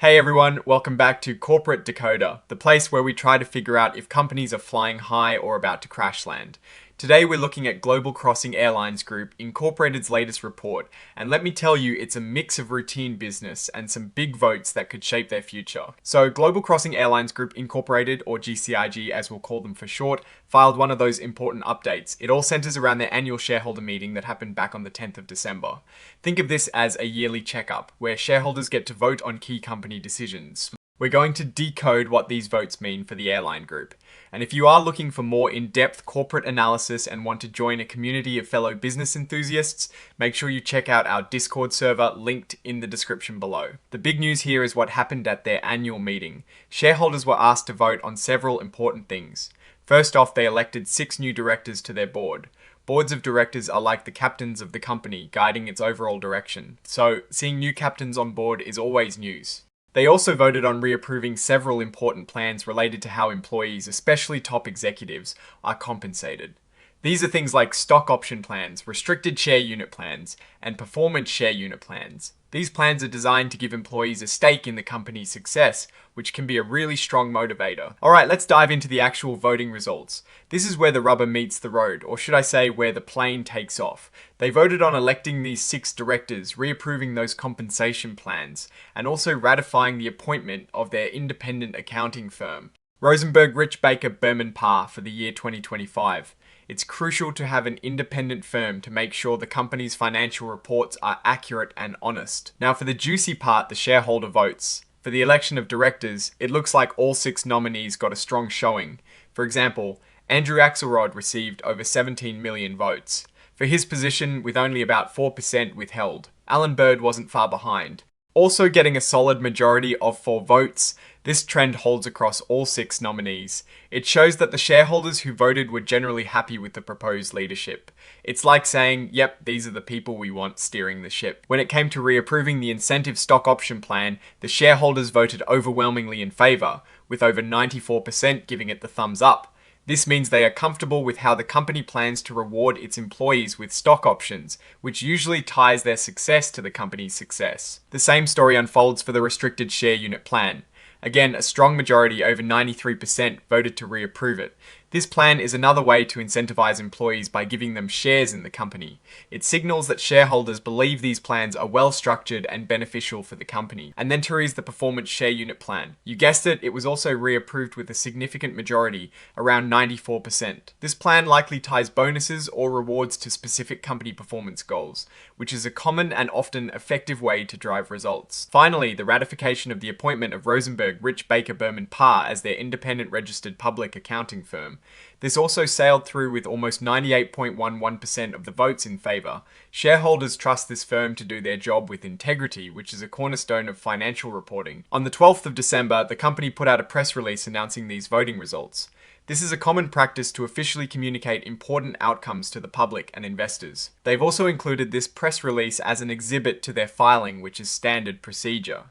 Hey everyone, welcome back to Corporate Decoder, the place where we try to figure out if companies are flying high or about to crash land. Today we're looking at Global Crossing Airlines Group Incorporated's latest report, and let me tell you, it's a mix of routine business and some big votes that could shape their future. So Global Crossing Airlines Group Incorporated, or GCIG as we'll call them for short, filed one of those important updates. It all centers around their annual shareholder meeting that happened back on the 10th of December. Think of this as a yearly checkup, where shareholders get to vote on key company decisions. We're going to decode what these votes mean for the airline group. And if you are looking for more in-depth corporate analysis and want to join a community of fellow business enthusiasts, make sure you check out our Discord server linked in the description below. The big news here is what happened at their annual meeting. Shareholders were asked to vote on several important things. First off, they elected 6 new directors to their board. Boards of directors are like the captains of the company, guiding its overall direction. So, seeing new captains on board is always news. They also voted on reapproving several important plans related to how employees, especially top executives, are compensated. These are things like stock option plans, restricted share unit plans, and performance share unit plans. These plans are designed to give employees a stake in the company's success, which can be a really strong motivator. Alright, let's dive into the actual voting results. This is where the rubber meets the road, or should I say where the plane takes off. They voted on electing these 6 directors, reapproving those compensation plans, and also ratifying the appointment of their independent accounting firm, Rosenberg Rich Baker Berman Parr, for the year 2025. It's crucial to have an independent firm to make sure the company's financial reports are accurate and honest. Now for the juicy part, the shareholder votes. For the election of directors, it looks like all 6 nominees got a strong showing. For example, Andrew Axelrod received over 17 million votes. For his position, with only about 4% withheld. Alan Bird wasn't far behind. Also getting a solid majority of 4 votes, this trend holds across all 6 nominees. It shows that the shareholders who voted were generally happy with the proposed leadership. It's like saying, yep, these are the people we want steering the ship. When it came to reapproving the incentive stock option plan, the shareholders voted overwhelmingly in favour, with over 94% giving it the thumbs up. This means they are comfortable with how the company plans to reward its employees with stock options, which usually ties their success to the company's success. The same story unfolds for the restricted share unit plan. Again, a strong majority, over 93%, voted to reapprove it. This plan is another way to incentivize employees by giving them shares in the company. It signals that shareholders believe these plans are well structured and beneficial for the company. And then there is the performance share unit plan. You guessed it, it was also reapproved with a significant majority, around 94%. This plan likely ties bonuses or rewards to specific company performance goals, which is a common and often effective way to drive results. Finally, the ratification of the appointment of Rosenberg Rich Baker Berman Parr as their independent registered public accounting firm. This also sailed through with almost 98.11% of the votes in favour. Shareholders trust this firm to do their job with integrity, which is a cornerstone of financial reporting. On the 12th of December, the company put out a press release announcing these voting results. This is a common practice to officially communicate important outcomes to the public and investors. They've also included this press release as an exhibit to their filing, which is standard procedure.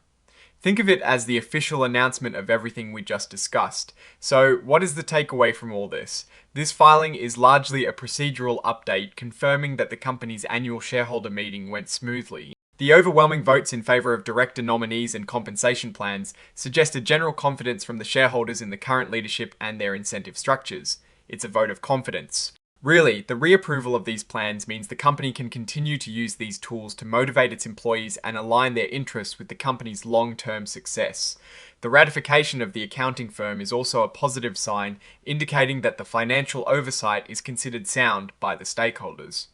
Think of it as the official announcement of everything we just discussed. So, what is the takeaway from all this? This filing is largely a procedural update confirming that the company's annual shareholder meeting went smoothly. The overwhelming votes in favour of director nominees and compensation plans suggest a general confidence from the shareholders in the current leadership and their incentive structures. It's a vote of confidence. Really, the reapproval of these plans means the company can continue to use these tools to motivate its employees and align their interests with the company's long-term success. The ratification of the accounting firm is also a positive sign, indicating that the financial oversight is considered sound by the stakeholders.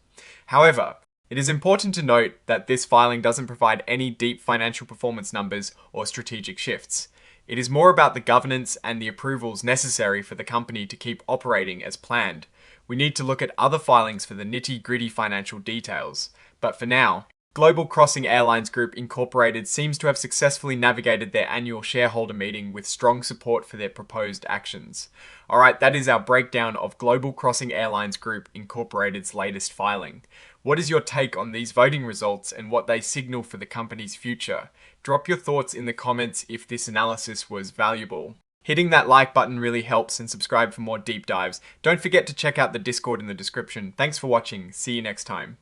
However, it is important to note that this filing doesn't provide any deep financial performance numbers or strategic shifts. It is more about the governance and the approvals necessary for the company to keep operating as planned. We need to look at other filings for the nitty-gritty financial details. But for now, Global Crossing Airlines Group Incorporated seems to have successfully navigated their annual shareholder meeting with strong support for their proposed actions. Alright, that is our breakdown of Global Crossing Airlines Group Incorporated's latest filing. What is your take on these voting results and what they signal for the company's future? Drop your thoughts in the comments if this analysis was valuable. Hitting that like button really helps, and subscribe for more deep dives. Don't forget to check out the Discord in the description. Thanks for watching. See you next time.